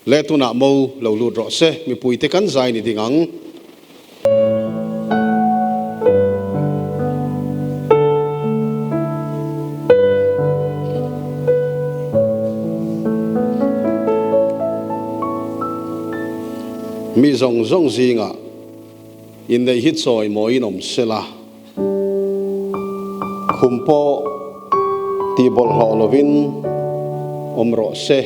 le tu na mo lo lu ro se mi pui te kan zai ni dingang mi zong zong zinga in nei hit soi mo inom sela khumpo ti bol ho lovin omro se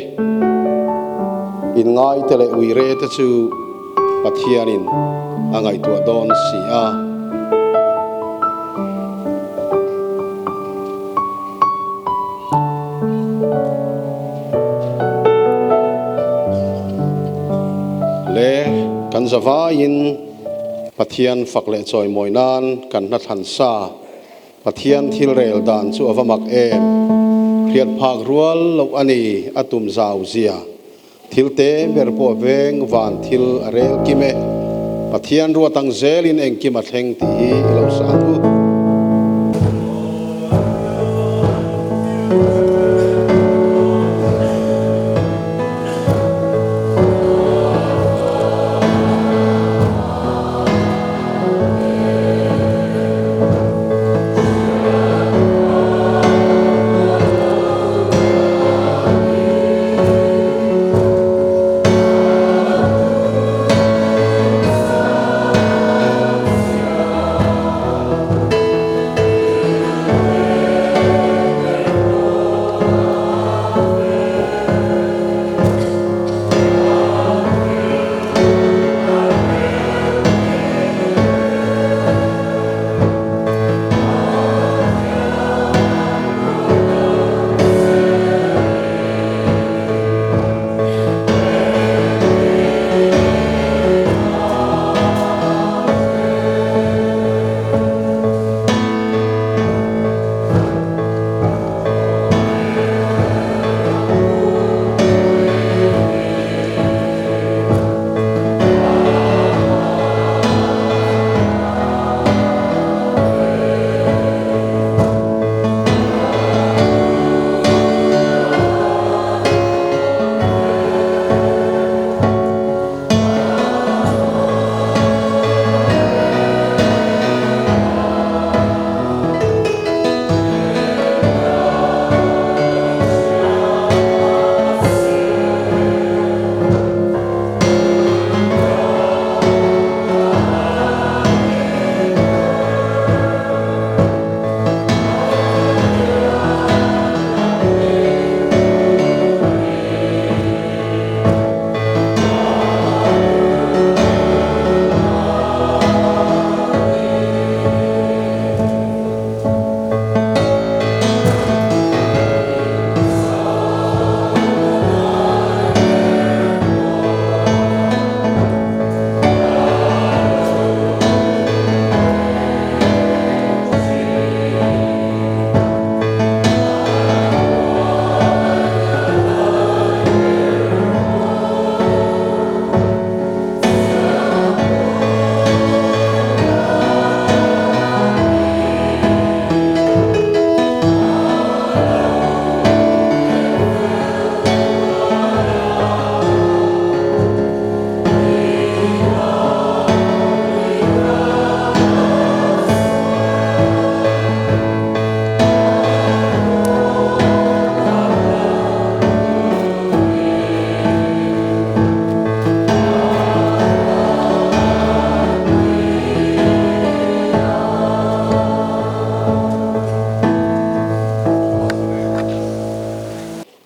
in ngai tele uire te chu pathianin angai tu don si a le kan zawa in pathian fakle choi moinan kan na than sa pathian thil rel dan chu avamak em khiat phak rual lo ani atum zau zia thil te ber po veng van thil arel kime pathian ru tang zelin eng ki ma thleng ti lo sa tu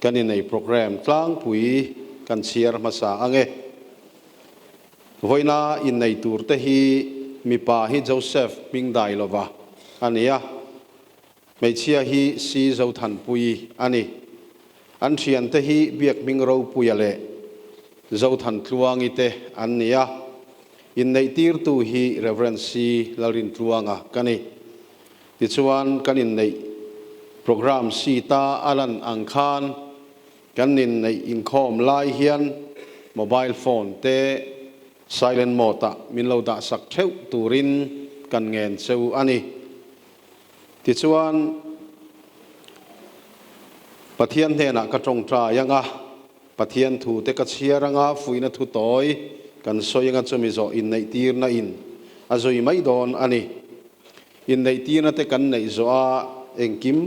kan in nei program tlang pui kan share masa ange voina in nei tur te hi mi pa hi Joseph Ming Dai lova ania mei chia hi si zo than pui ani an thian te hi biak ming ro pui ale zo than tluang ite ania in nei tir tu hi reverend si lalin tluanga kani ti chuan kan in nei program si ta alan angkhan kan in nei in khom lai hian mobile phone te silent mode min lo da sak theu turin kan ngen cheu ani ti chuan pathian hena ka tong tra yanga pathian thu te ka chiaranga fuina thu toy kan soyanga chumi zo in nei tir na in azoi mai don ani in nei tir na te kan nei zo a engkim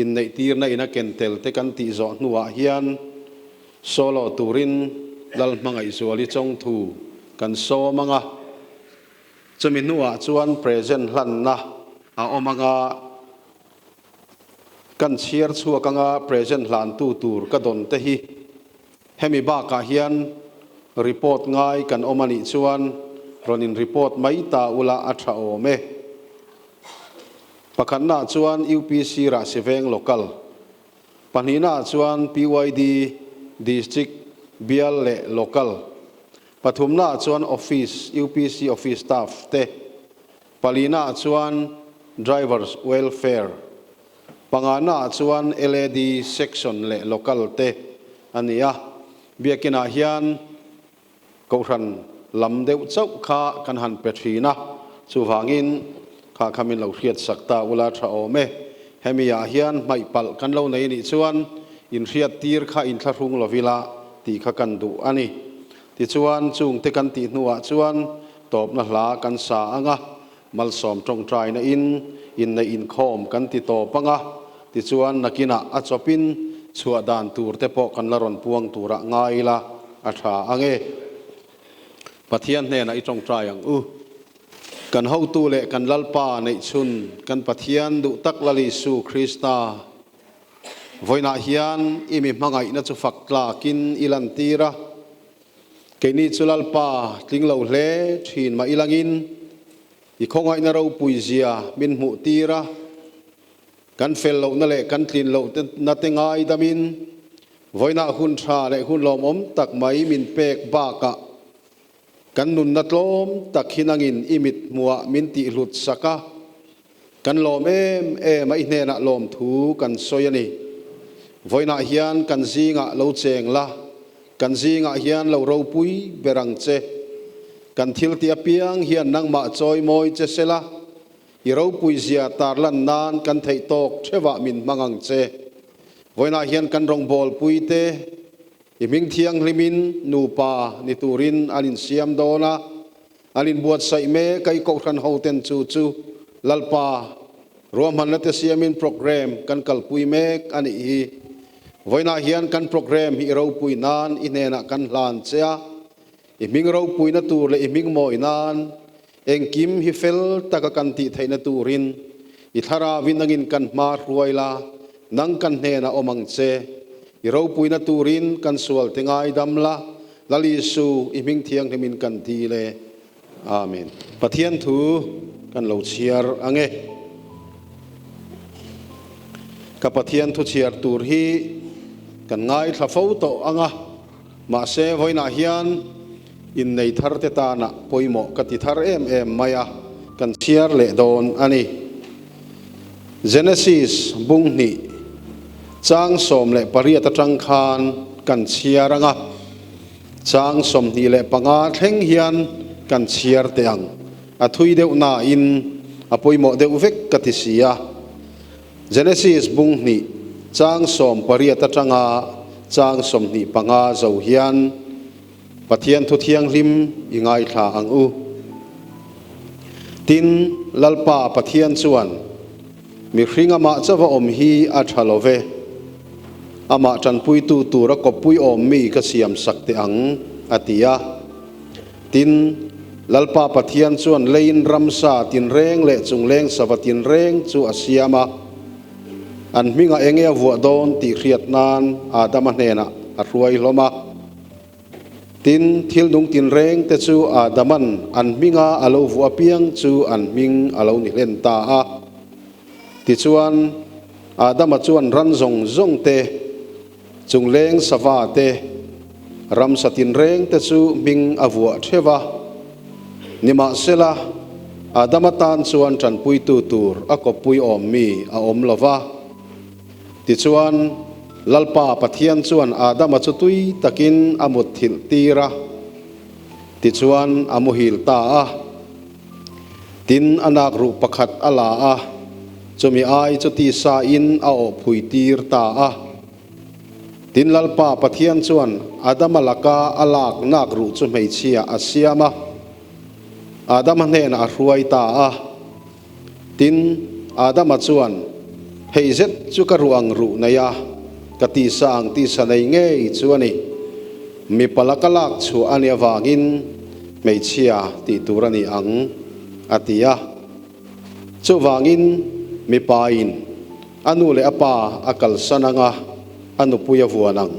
in nei tir na ina kentel te kan ti zo nuwa hian solo turin lal mangai zuali chong thu kan so manga chumi nuwa chuan present hlan na a omanga kan chiar chua kanga present hlan tu tur ka don te hi hemi ba ka hian report ngai kan omani chuan ronin report mai ta ula atha ome pakhanna chuan UPC ra siveng local panina chuan PYD district bial le local pathumna chuan office UPC office staff te palina chuan drivers welfare pangana chuan LED section le local te ania biakina hian koran lamdeu chau kha kan han petrina chuwangin kha khamin lo hriat sakta ula tha ome hemia hian mai pal kan lo nei ni chuan in hriat tir kha in thlahung lovila ti kha kan du ani ti chuan chung te kan ti nuwa chuan top na hla kan sa anga mal som tong trai na in na in khom kan ti to panga ti chuan nakina a chopin chua dan tur te po kan la ron puang tura ngai la a tha ange pathian ne na i tong trai ang kan ho tu le kan lalpa nei chun kan pathian du tak lali su Krista voina hian imi mangai na chu fakla kin ilan tira ke ni chulalpa tlinglo hle thin ma ilangin i khongai na ro puizia min mu tira kan fel lo na le kan tlin lo na te ngai damin voina hun tha le hun lom om tak mai min pek ba ka kan nun na tlom tak hinangin imit muwa min ti hlut saka kan lom mai hne na lom thu kan soyani voina hian kan zinga lo cheng la kan zinga hian lo ro pui berang che kan thil ti apiang hian nang ma choi moi che sela i ro pui zia tarlan nan kan thei tok thewa min mangang che voina hian kan rong bol pui te i ming thiang limin nu pa ni turin alin siam dona alin buat sai me kai ko khan ho ten chu chu lalpa roman na te siamin program kan kalpui mek ani hi voina hian kan program hi ro pui nan inena kan hlan chea i ming ro pui na tur le i ming moi nan engkim hi fel taka kan ti theina turin i thara winangin kan ma ruaila nang kan hne na omang che i ro pui na turin kan sual tengai damla lali su i ming thiang hemin kan ti le amen pathian thu kan lo chiar ange ka pathian thu chiar tur hi kan ngai thafo to anga ma se voina hian in nei thar te ta na poimo ka ti thar em maya kan chiar le don ani Genesis bung ni chang som le paria ta tang khan kan chiar anga chang som ni le panga thleng hian kan chiar te ang a thui deuh na in a poimo deuh vek ka ti sia Genesis bung ni chang som paria ta tanga chang som ni panga zo hian pathian thu thiang lim ingai tha ang tin lalpa pathian chuan mi hringa ma chawa om hi a thalove ama tan pui tu ra ko pui om mi ka siam sakte ang atia tin lalpa pathian chuan lein ramsa tin reng le chungleng sawatin reng chu asiama an minga enge vu don ti khriat nan adama hena a ruai loma tin thil dung tin reng te chu adaman an minga alo vu apiang chu an ming alo ni len ta a ti chuan adama chuan ran zong zong te chungleng sawa te ram satin reng te chu ming avua thewa nima sela adama tan chuan tran pui tu tur a ko pui om mi a om lova ti chuan lalpa pathian chuan adama chu tui takin amut thil tira ti chuan amu hil ta a tin anak ru pakhat ala a chumi ai chu ti sa in a o phui tir ta a tin lalpa pathian chuan adam alaka alak nak ru chu mei chia asiama adam hnen a hruai ta a tin adam chuan heizet chu ka ruang ru naya kati sang ti sanai nge chuani mi palakalak chu ania wangin mei chia ti turani ang atia chu wangin mi pain anu le apa akal sananga anu puya vuanang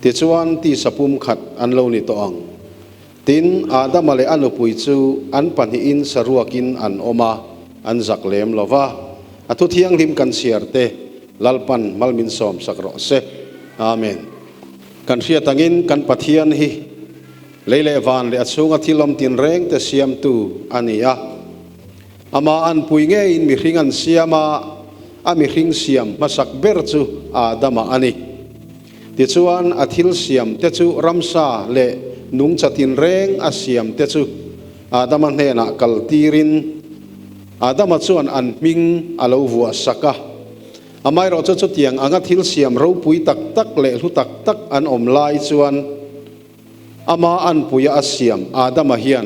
ti chuan ti sapum khat an lo ni to ang tin adam ale anu pui chu an pani in saruakin an oma an zaklem lova atu thiang lim kan siarte lalpan malmin som sakro se amen kan ria tangin kan pathian hi leile van le achunga thilom tin reng te siam tu ania ama an pui nge in mi hringan siama ami hring siam masak ber chu adama ani ti chuan athil siam te chu ramsa le nung chatin reng asiam te chu adama hena kaltirin adama chuan an ming alo vua saka amai ro chu tiang anga thil siam ro pui tak tak le hlu tak tak an om lai chuan ama an puya asiam adama hian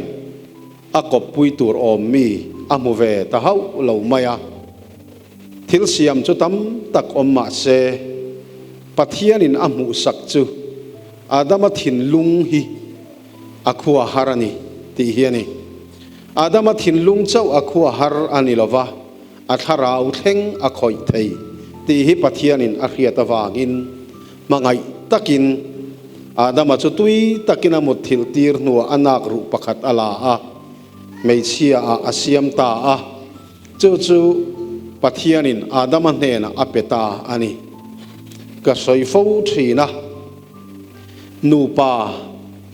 akop pui tur om mi amu ve ta hau lo maya thil siam chu tam tak om ma se pathian in amu sak chu adama thin lung hi akhua harani ti hiani adama thin lung chau akhua har ani lova atharau theng akhoi thei ti hi pathian in ahriata wangin mangai takin adama chu tui takina mut thil tir nu anak ru pakhat ala a meichia a asiam ta a chu chu pathianin adama hena apeta ani ka soifo thina nupa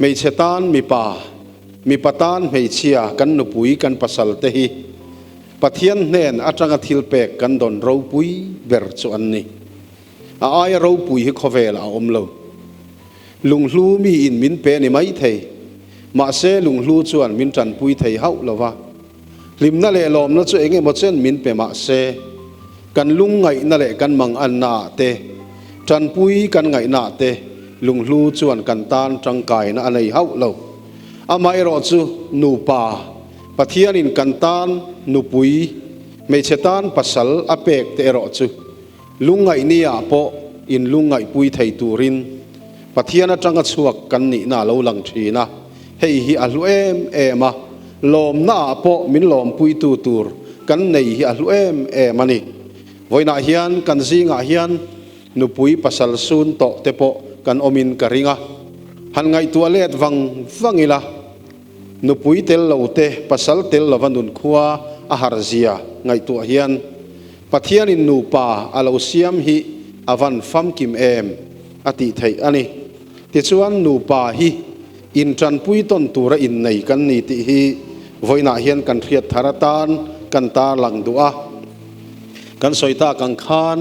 meichetan mi patan meichia kan nupui kan pasal te hi pathian hnen atanga thilpek kan don ro pui ber chu anni a aya ro pui hi khovel a omlo lunglu mi in min pe ni mai thei ma se lunglu chuan min tran pui thei hau lova limna le lom na chu enge mo chen min pe ma se kan lung ngai na le kan mang an na te tran pui kan ngai na te lunglu chuan kan tan tang kai na anei hau lo amai ro chu nu pa pathian in kan tan nu pui me chetan pasal apek te ro chu lungai nia po in lungai pui thei turin pathian atanga chuak kan ni na lo lang thina hei hi alu ema lom na po min lom pui tu tur kan nei hi alu emani voina hian kan zinga hian nu pui pasal sun to te po kan omin karinga han ngai tualet wangila nu pui tel lo te pasal tel lawanun khuwa a harzia ngai tu hian pathian in nu pa alo siam hi avan fam kim em ati thei ani ti chuan nu pa hi in tran pui ton tura in nei kan ni ti hi voina hian kan riat tharatan kan ta lang dua kan soita kan khan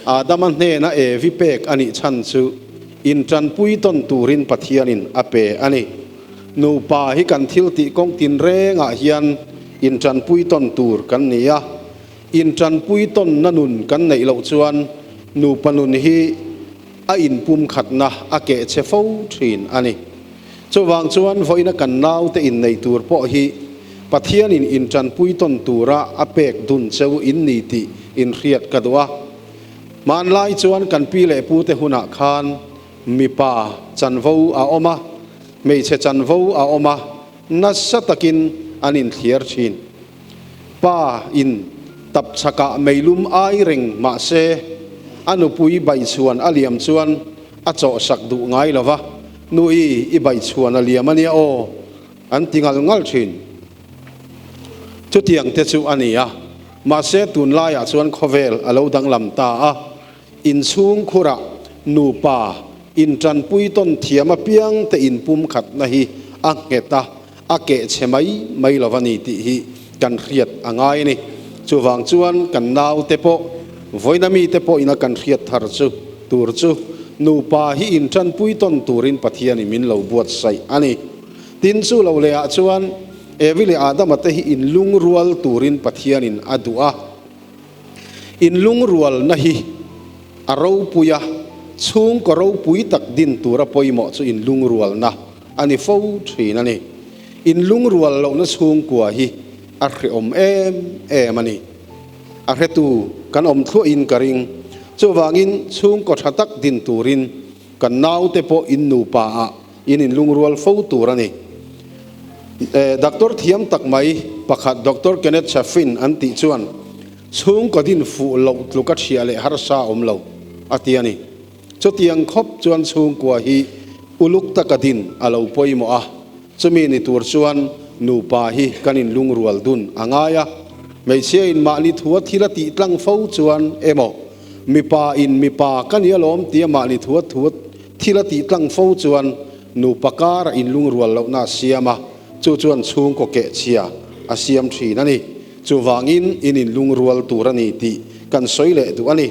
adaman hne na e vipek ani chan chu in tran pui ton turin pathianin ape ani nu pa hi kan thil ti kong tin renga hian in tran pui ton tur kan nia in tran pui ton nanun kan nei lo chuan nu panun hi a in pum khatna ake chefo thin ani chuwang chuan voina kan nau te in nei tur po hi pathian in tran pui ton tura apek dun cheu in ni ti in riat kadwa man lai chuan kan pi le pu te huna khan mi pa chanvo a oma mei che chanvo a oma nasatakin anin thiar thin pa in tap chaka meilum ai reng ma se anu pui bai chuan aliam chuan a cho sak du ngai lova nui i bai chuan aliam ania o an tingal ngal thin chu tiang te chu ania ma se tun la ya chuan khovel alo dang lam ta a in chung khura nu pa in tran pui ton thiama piang te in pum khat na hi a ngeta a ke chemai mai lovani ti hi kan riat angai ni chuwang chuan kan nau te po voina mi te po ina kan riat thar chu tur chu nu pa hi in tran pui ton turin pathian min lo buat sai ani tin chu lo le a chuan evile adam ate hi in lung rual turin pathian in adua in lung rual na hi aro puya chung ko ro pui tak din tura poimo chu in lung rual na ani fo thin ani in lung rual lo na chung kwa hi a hre om em ani a hre tu kan om thlu in karing chu wangin chung ko thatak din turin kan nau te po in nu pa a in lung rual fo turani doctor thiam tak mai pakhat doctor Kenneth Chaffin an ti chuan chung ko din fu lo tluka thia le har sa om lo atiani chu tiang khop chuan chung kwa hi uluk takadin alo poimo a chumi ni tur chuan nu pa hi kanin lung rual dun angaya mei che in ma ni thuwa thila ti tlang fo chuan emo mi pa kania lom tia ma ni thuwa thila ti tlang fo chuan nu pakar in lung rual lo na siama chu chuan chung ko ke chia asiam thi nani chu wangin in lung rual turani ti kan soile du ani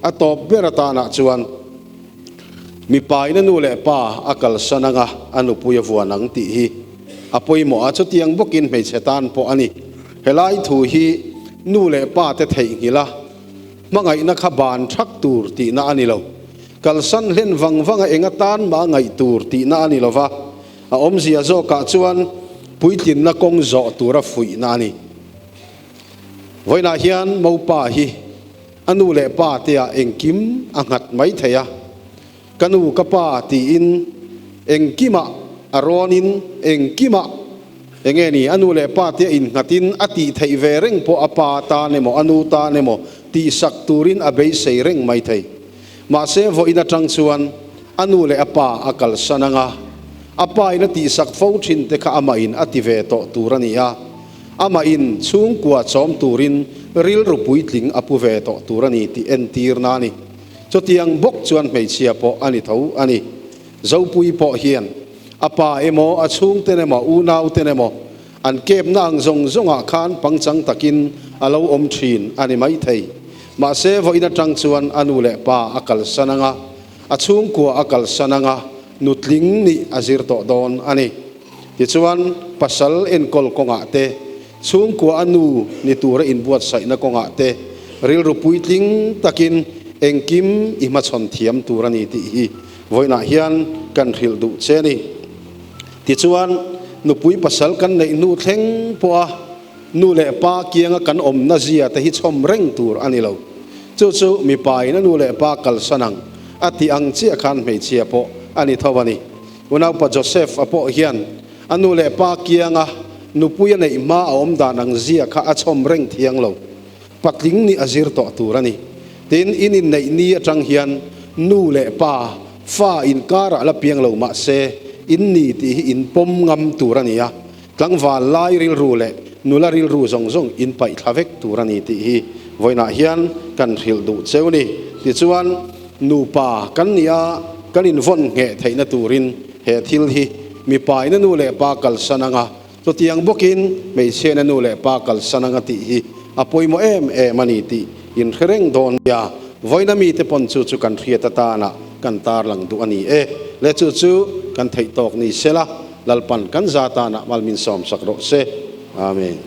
atop berata na chuan mi pai na nu le pa akal sananga anu puya vuanang ti hi apoi mo a chu tiang bokin mei chetan po ani helai thu hi nu le pa te thei ngila mangai na kha ban thak tur ti na ani lo kal san len wanga enga tan ma ngai tur ti na ani lova a om zia zo ka chuan puitin na kong zo tura fui na ani voina hian mo pa hi anu le pa te a engkim angat mai theya kanu kapa ti in engkima aronin engkima engeni anu le pa te in ngatin ati thei vereng po apa ta nemo anu ta nemo ti sak turin abei seireng mai thei ma se vo ina tang chuan anu le apa akal sananga apa ina ti sak fo thin te kha ama in ati ve to turania ama in chung kwa chom turin ril rupui tling apu ve to turani ti entir nani cho tiang bok chuan mei chia po ani tho ani zo pui po hian apa emo achung tenemo unau tenemo an kep nang zong zonga khan pangchang takin alo om thin ani mai thei ma se vo ina tang chuan anu le pa akal sananga achung kwa akal sananga nutling ni azir to don ani ti chuan pasal en kol konga te chung kwa anu ni tura in buat sai na konga te ril rupui tling takin engkim ima chon thiam turani ti hi voina hian kan ril du cheni ti chuan nupui pasal kan nei nu thleng po a nu le pa kianga kan om na zia te hi chom reng tur ani lo chu chu mi pai na nu le pa kal sanang ati ang chi khan mei chia po ani thawani unau pa Joseph apo hian anu le pa kianga nupui nei ma om da nang zia kha a chom reng thiang lo patling ni azir to turani tin inin nei ni atang hian nu le pa fa in kara la piang lo ma se in ni ti in pom ngam turania tlangwa lai ril ru le nula ril ru zong zong in pai thavek turani ti hi voina hian kan ril du cheuni ti chuan nu pa kan nia kan in von nge theina turin he thil hi mi pai na nu le pa kal sananga to tiang bokin mei che na nu le pa kal sananga ti hi apoi mo mani ti in khereng don ya voina mi te pon chu chu kan thriata ta na kan tar lang du ani le chu chu kan thei tok ni sela lalpan kan zata na malmin som sakro se amen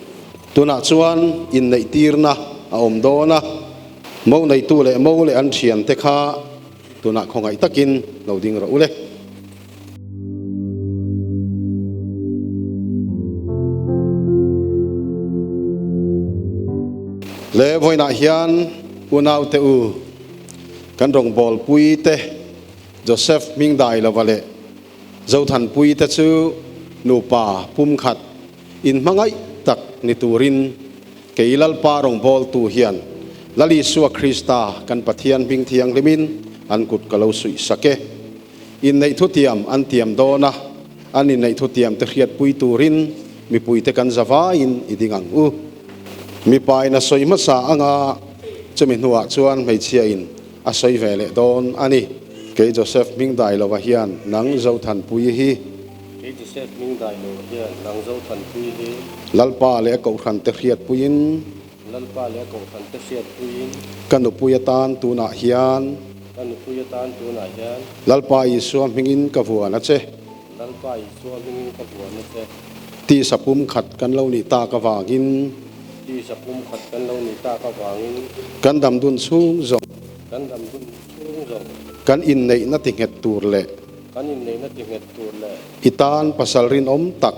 tuna chuan in nei tirna a om dona mo nei tu le mo le an thian te kha tuna khongai takin loading ro ule le voina hian unau te u kan rong bol pui te Joseph ming dai lo vale zo than pui te chu nu pa pum khat in mangai tak ni turin keilal pa rong bol tu hian lali suwa Krista kan pathian bing thiang lemin an kut kalau sui sake in nei thu tiam an tiam dona an in nei thu tiam te khiat pui turin mi pui te kan zawa in idingang u mi pai na soi ma sa anga chumi nuwa chuan mei chia in a soi vele don ani ke Joseph ming dai lo wa hian nang zo than pui hi ke Joseph ming dai lo hian nang zo than pui hi lalpa le ko khan te khiat puin lalpa le ko khan te khiat puin kan puya tan tu na hian lalpa i suam mingin ka vuan a che ti sapum khat kan lo ni ta ka wangin kan dam dun chung zo zong kan in nei na ting het tur le kan in nei na ti nget tur le itan pasal rin tak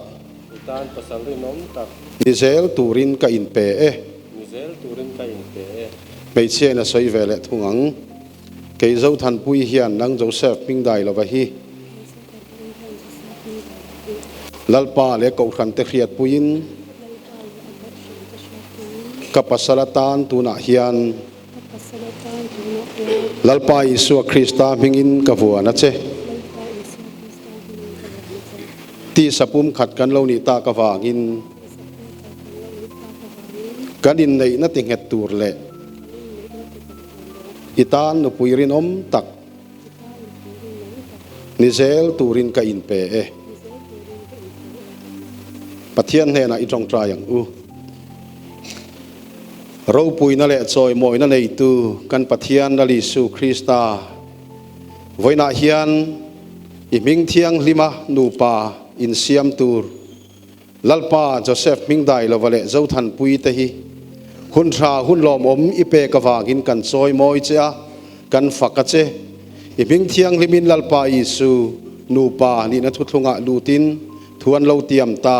itan pasal rin om tak Israel turin ka in pe Mizel turin ka in pe mei che na soi vele thungang ke zo than pui hian nang Joseph ping dai lo hi lalpa le ko khan te khiat puin ka pasalatan tuna hian lalpa Isu Krista mingin ka vuana che ti sapum khat kan lo ni ta ka wangin kan in nei na ting het tur le itan no puirin om tak Nizel turin ka in pe pathian he na itong trayang ro pui na le choi moi na nei tu kan pathian na li su Krista voina hian i ming thiang lima nu pa in siam tur lalpa Joseph ming dai lo vale zo than pui te hi hun tha hun lom om i pe ka wangin kan choi moi cha kan faka che i ming thiang limin lalpa Isu nu pa ni na thuthunga lutin thuan lo tiam ta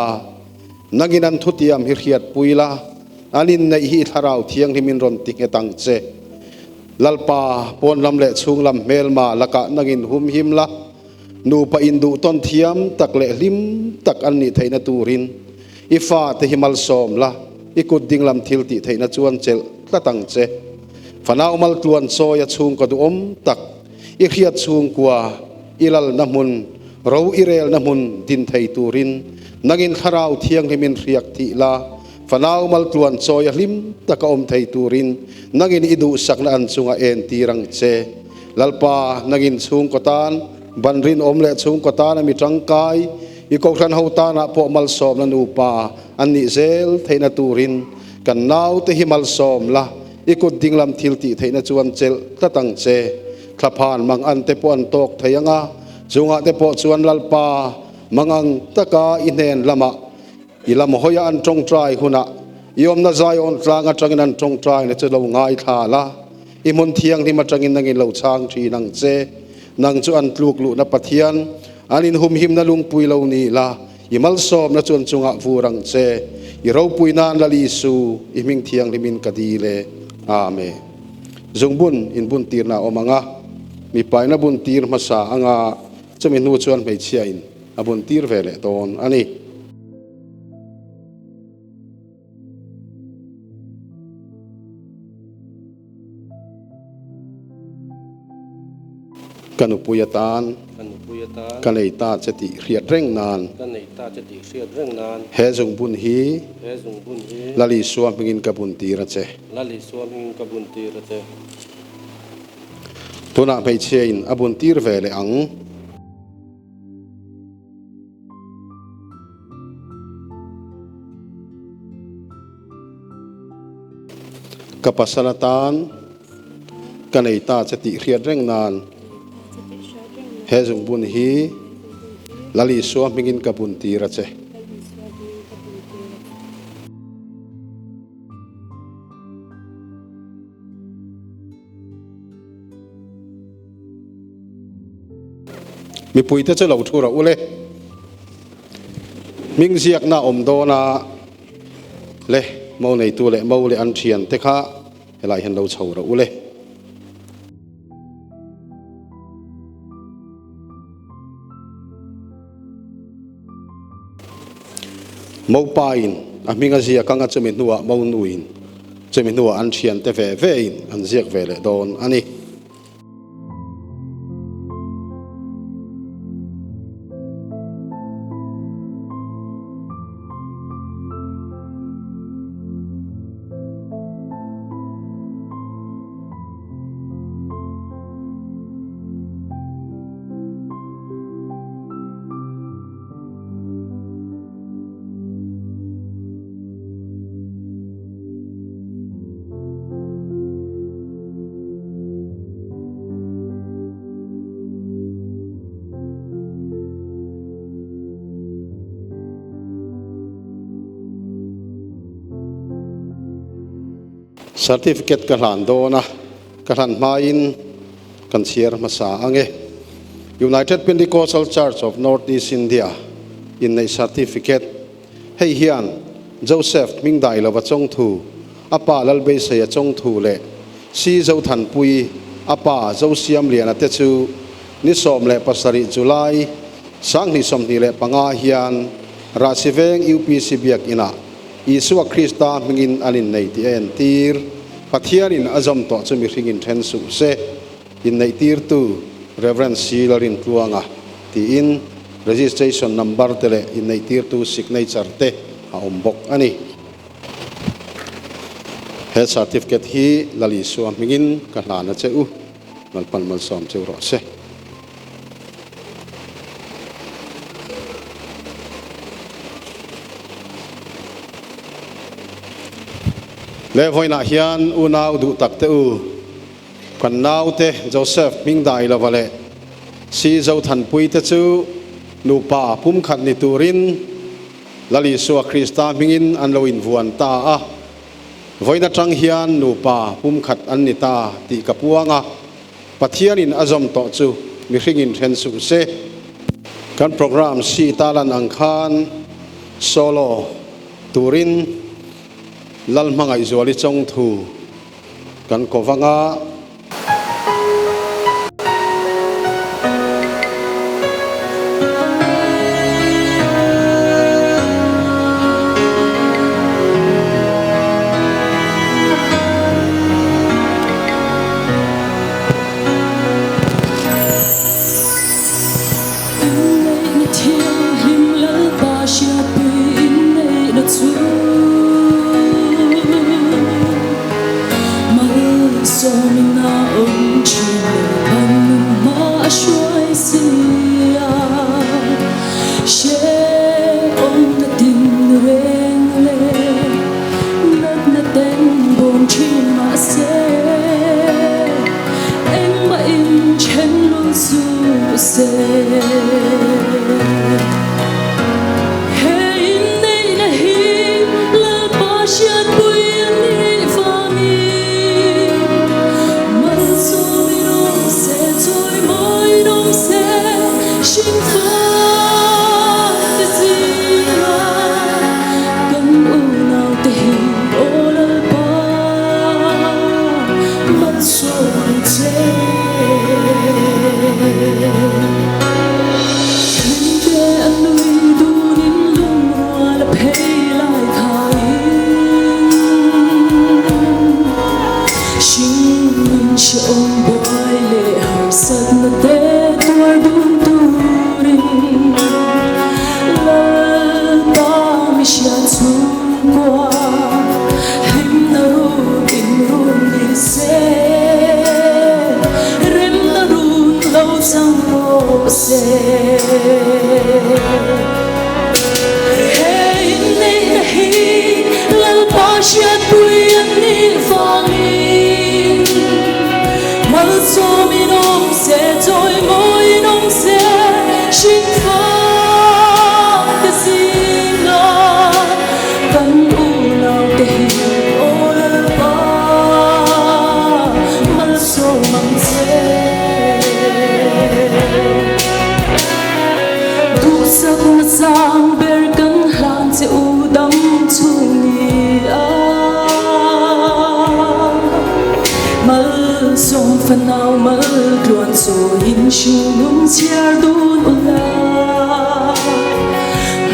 naginan thutiam hi khiat puila anin nei hi tharau thiang limin ron tik etang che lalpa pon lam le chung lam mel ma laka nangin hum him la nu pa indu ton thiam tak le lim tak an ni theina turin ifa te himal som la ikut ding lam thil ti theina chuan chel tlatang che fanau mal tuan so ya chung ka du om tak i khiat chung kwa ilal namun ro irel namun din thei turin nangin kharau thiang himin riak ti la fanau mal tuan so ya lim taka om thei turin nangin idu sakna an chunga en tirang che lalpa nangin chung ko tan banrin om le chung ko tan mi tangkai i ko khan ho ta na po mal som na nu pa an ni zel theina turin kan nau te himal som la ikut dinglam thilti theina chuan chel tatang che thlaphan mang an te po an tok thayanga chunga te po chuan lalpa mangang taka inen lama ilam hoya an tong trai huna yom na zai on tlanga tangin an tong trai na che lo ngai tha la imun thiang ni ma tangin nangin lo chang thi nang che nang chu an tluk lu na pathian anin hum him na lung pui lo ni la imal som na chun chunga vurang che i ro pui nan la li su i ming thiang limin kadile amen zungbun in bun tir na omanga mi pai na bun tir masa anga chumi nu chuan mei chia in abun tir vele ton ani kanu puyatan kanei ta chati riat reng nan he jong bun hi lali suam pingin kabun tira che tuna mei chein abun tir vele ang kapasalatan kanei ta chati riat reng nan he jong bun hi lali suam pingin kabun tira che mi puite che lo thura ule ming ziak na om do na le mo nei tu le mo le an thian te kha helai hen lo chho ra ule mo pain a minga zia kanga chemi nuwa mo nuin chemi nuwa an thian te ve ve in an ziak ve le don ani certificate ka hlan do na ka hlan main kan chiar masa ange United Pentecostal Church of Northeast India in nei certificate hei hian Joseph Mingdai lova chong thu apa lalbe se chong thu le si zo than pui apa zo siam lian ate chu ni som le pasari July sang ni som ni le panga hian rasiveng UPC biak ina Isua Krista mingin alin nei ti en tir pathian in azam to chumi ringin then su se in nei tir tu Reverend Silarin tuanga ti in registration number tele in nei tir tu signature te a ombok ani he certificate hi lali suam mingin ka hlana cheu malpan mal som cheu ro se le voina hian unau du tak te u kan nau te Joseph Mingdai lovale si zo than pui te chu nu pa pum khat ni turin lali suwa Krista mingin an lo in vuan ta a voina tang hian nu pa pum khat an ni ta ti kapuanga pathian in azom to chu mi hringin then su se kan program si talan angkhan solo turin lal mangai zuali chong thu kan kovanga phần nào mơ tuôn rồi in chung chia đun ula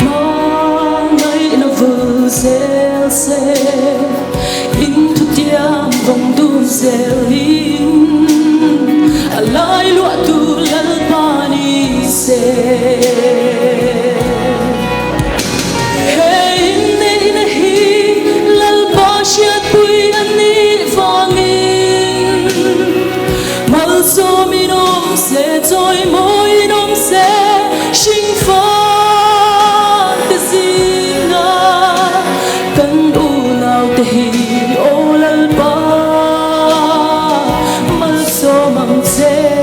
mà ngày nó vừa rêu xe in thu tiêm vòng đun rêu in lại lụa tu lal pani se rồi mỗi năm sẽ sinh phát cái gì ngờ cần u nào thì ô lal ba mal so mang che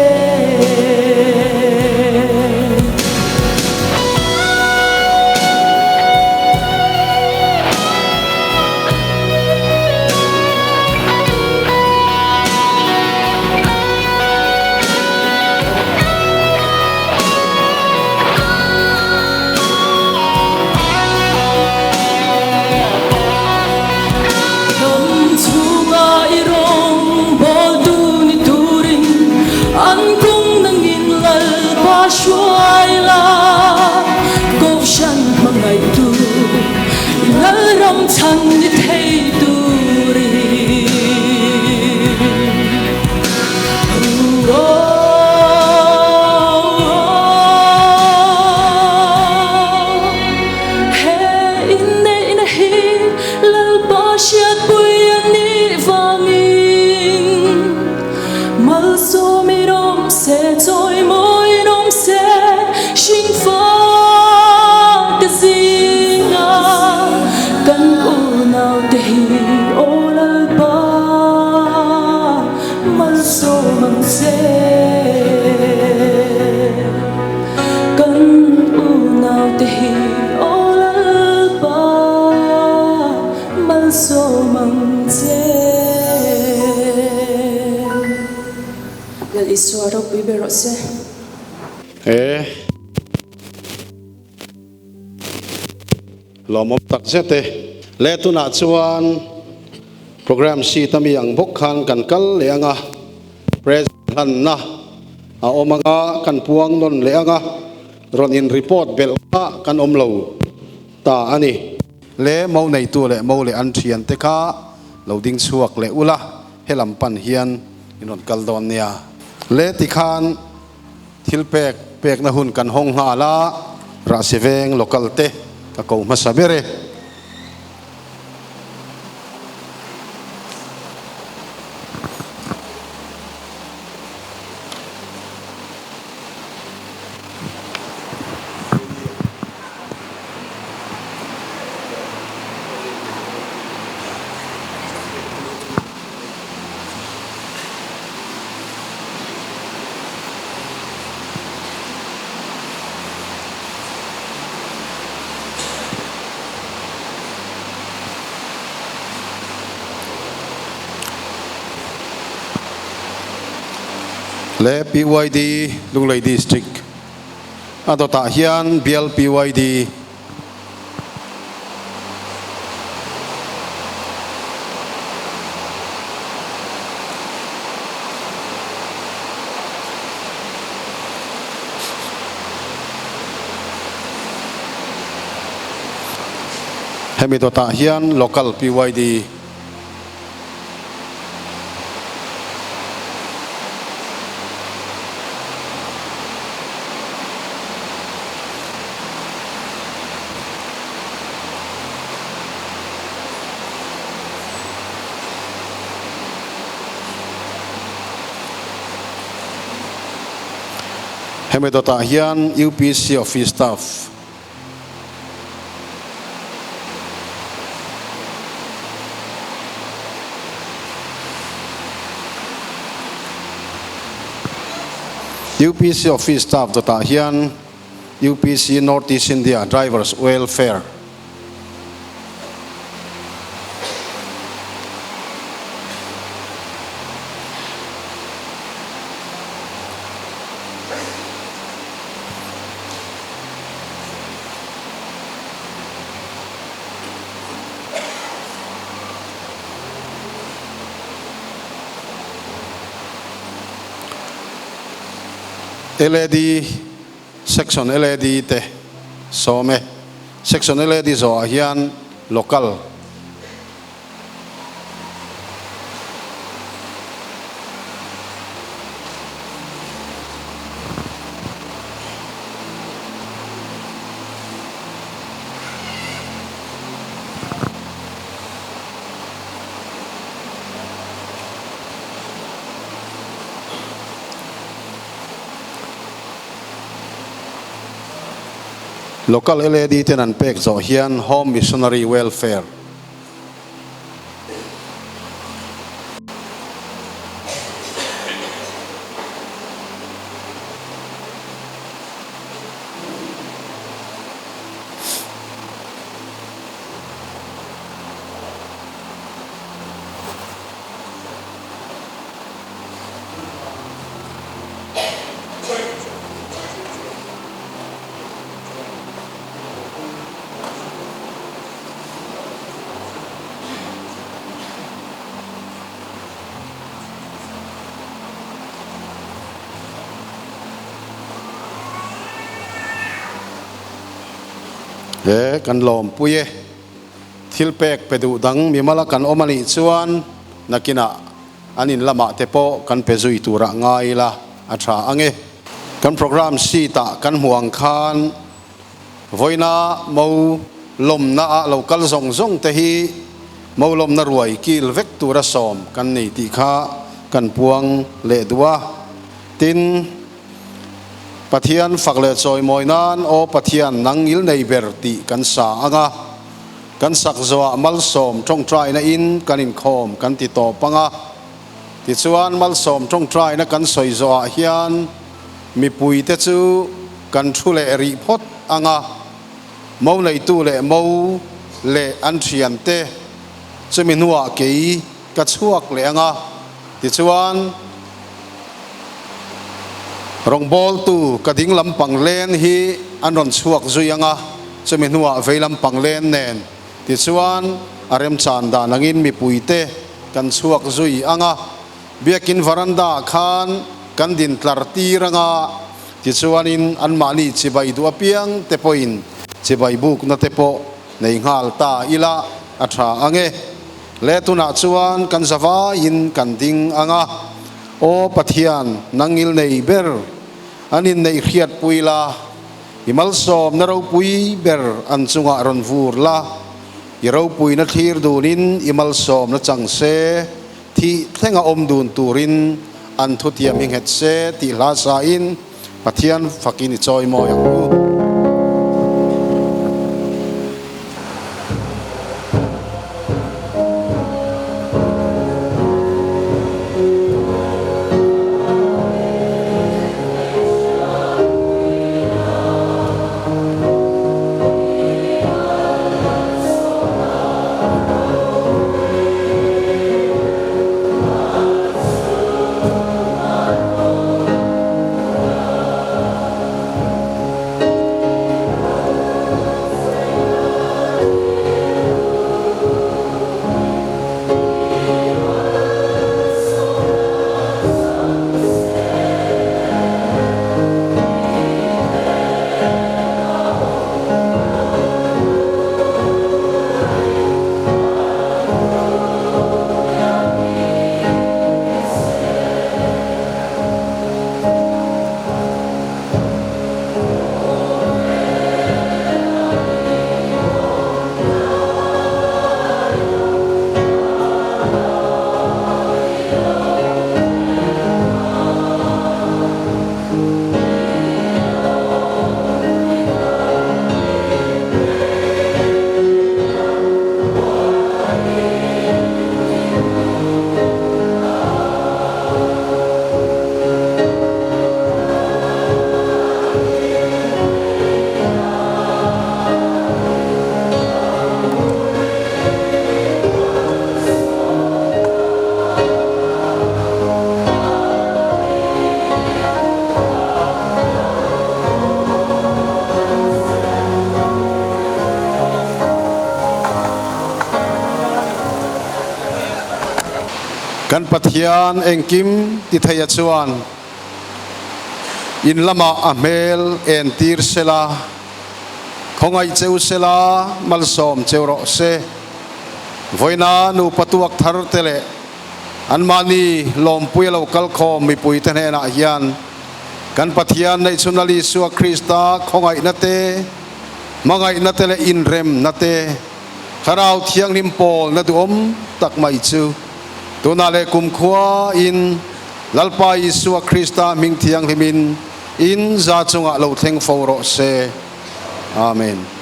mang xe cần u nào te hi olal ba mal so mang xe lal iswaro bibero se lom tak zete le tu na chuan program si tami ang bok khan kan kal leanga president han na a omaga kan puang non leanga ron in report bel kan omlo ta ani le mau nei tu le mau le an thian te kha loading chuak le ula helam pan hian inon kal don nia le ti khan thil pek na hun kan hong ha la ra seveng local te ka ko masabere le PYD Lunglei district adota hian bial PYD hemidota hian local PYD hemidota hian UPC office staff UPC office staff dota hian UPC Northeast India drivers welfare LED section LED te some section LED zo hian local local LED tenan pek zo hian home missionary welfare kan lom puye thilpek pedu dang mimala kan omani chuan nakina anin lama tepo kan pezui tura ngai la atha ange kan program si ta kan huang khan voina mo lom na local zong zong te hi mo lom na ruai kil vek tura som kan nei ti kha kan puang le dua tin pathian fakle choi moinan o pathian nangil nei berti kan sa anga kan sak zoa mal som tong trai na in kan in khom kan ti to panga ti chuan mal som tong trai na kan soi zo a hian mi pui te chu kan thu le ri phot anga mo nei tu le mo le an thian te chumi nuwa ke ka chuak le anga ti chuan rong bol tu ka ding lampang len hi an ron chuak zui anga chumi nuwa vei lampang len nen ti chuan arem chan da nangin mi pui te kan chuak zui anga biakin varanda khan kan din tlar tiranga ti chuanin an mani chibai du apiang te poin chibai buk na te po nei ngal ta ila atha ange le tuna chuan kan zawa in kan ding anga o pathian nangil nei ber anin nei khiat puila imal som na ro pui ber an chunga ron vur la i ro pui na thir dunin imal som na chang se thi thenga om dun turin an thu tiam hing het se ti la sa in pathian fakin choi mo yang u kan pathian engkim ti thaya chuan in lama amel en tir sela khongai cheu sela malsom cheuro se voina nu patuak thar tele an mani lom puilo kal khom mi pui te na hian kan pathian nei chunali suwa krista khongai nate mangai natele in rem nate kharau thiang nim pol na duom tak mai chu tunale kum khua in lalpa Isua Krista ming thiang himin in za chunga lo thleng foro se amen.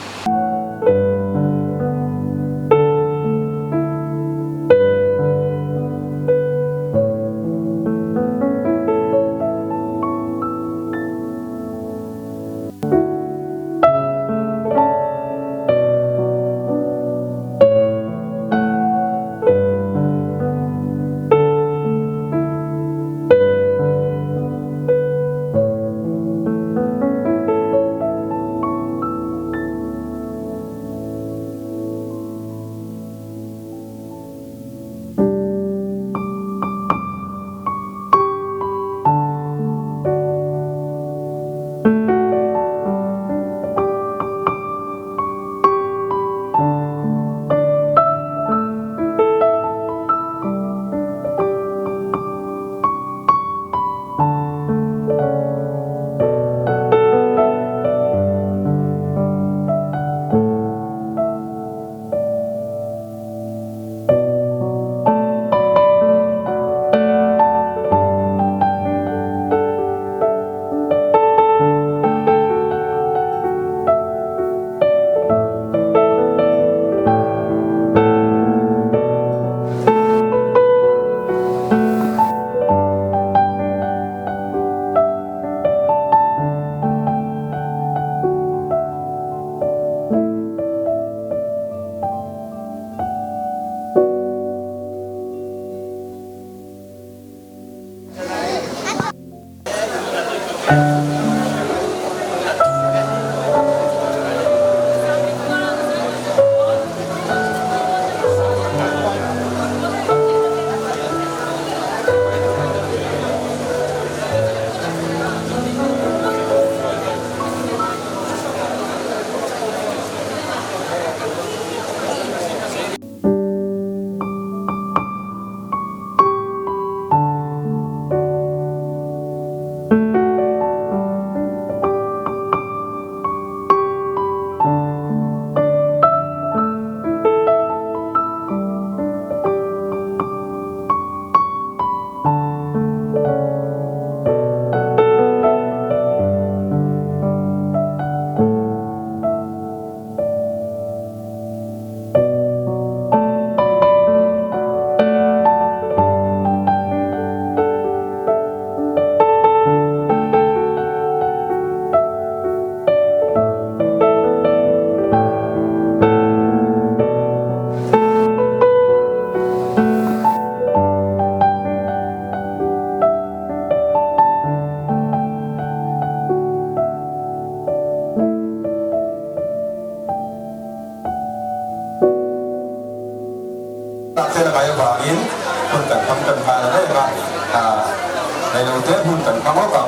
ในโรงเรียนหุ่นกันข้างนอกกัน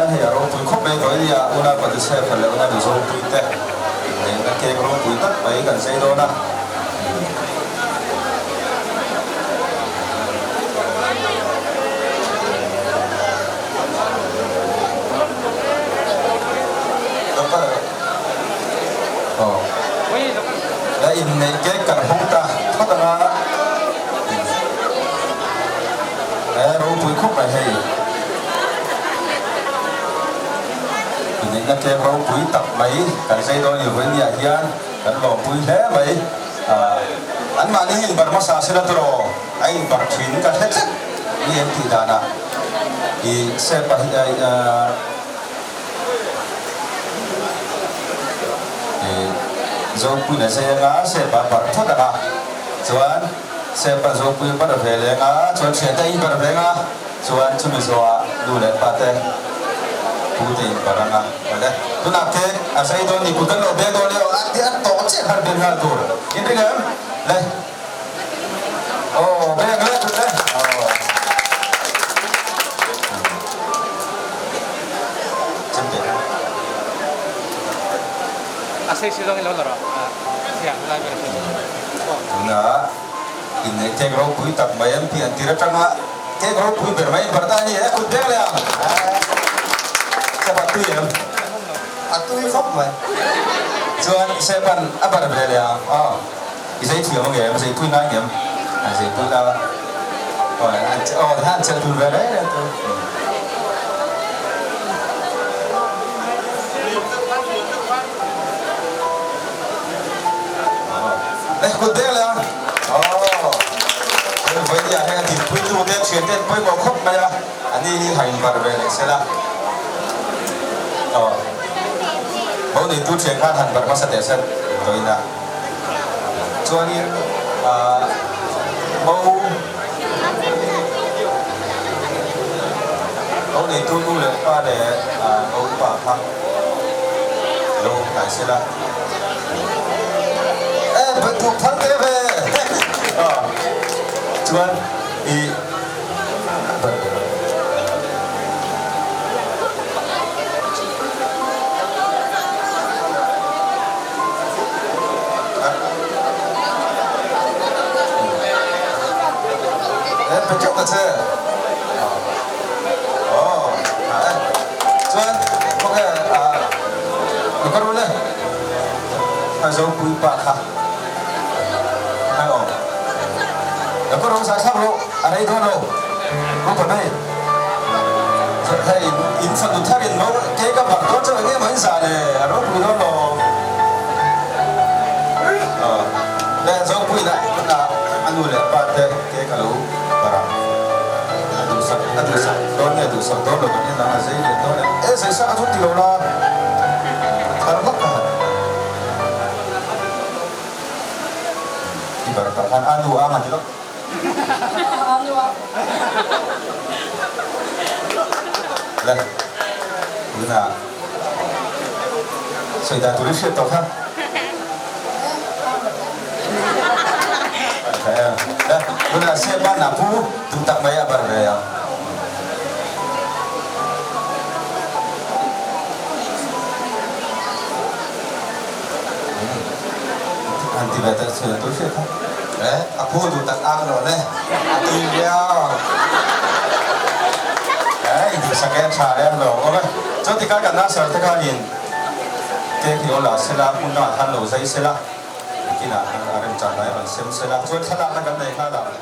เฮียเราปุ๋ยครบไปตัวนี้อุณาปฏิเสธแล้วอุณาดูโซ่ปุ๋ยแต่เนี่ยนักเก็บเราปุ๋ยตัดไปกันใช้โดนนะและอินในเก็บกันหงตาพัฒนาเราปุ๋ยครบไปให้นี่นักเก็บเราปุ๋ยตับไหมกันใช้โดนอยู่เวียนเฮียนกันบอกปุ๋ยแท้ไหมอันมานี่บาร์มาซาสิละตัวไอ้บาร์ชินกันเฮ็ดนี่เอ็มทีดานะอีเซปะzo pui na se nga se pa par thot nga chuan se pa zo pui par ve le nga chuan che ta in par ve nga chuan chu mi zo a du le pa te pu te in par nga le tu na ke a sai do ni ku tan lo be do le a ti a to che har ben ha tur in ri gam le oh be ga tu le Así se lo que lo loro. Ya, la verdad. Tuna ini kegro pui tak bayam pi antira tanga kegro pui bermain bertani ya ku deng ya sebab tu ya atu khop mai chuan sepan abar bel ya isai thiam nge masai pui ngai ngem asai pui la han chel tu bel ya tu ku deng ya với nhà hay thì quý tu đen chuyển đen với một khúc này anh đi hành vào về này sẽ là bố đi tu chuyển phát hành vật mà sẽ để xem tôi là cho nên bố đi tu tu luyện qua để bố bà thăng lâu này sẽ là vẫn thuộc thắng thế về cuman di pecok aja cuman oke bukan boleh azau pui pakah ayoแล้วก็รู้สายซับรู้อะไรตัวรู้รู้ปนไหมให้อินฟันดูท่าเรียนรู้เกี่ยวกับแบบตัวจะไม่เหมือนสายเลยรู้ปุยรู้แล้วจะปุยได้ก็อันนู้นเลยปัดเกี่ยวกับรู้ปะระดูสักตัวเนี่ยดูสักตัวเลยเนี่ยนะเสียเนี่ยตัวเนี่ยเสียสักทุกทีเราละคาร์บักกันที่แบบการอันดูอามันจีโร่来，你那，所以咱都得学到看。来，我那先把那布都打没呀，不是呀。anti batas tu sih kan? Aku tu tak anglo le, tu dia. Itu sakit saya lo, oke. Jadi kalau nak serta kalian, kita olah sila punah han lo saya sila, kita ada rencana yang sem sila. Jadi kalau nak naik kalau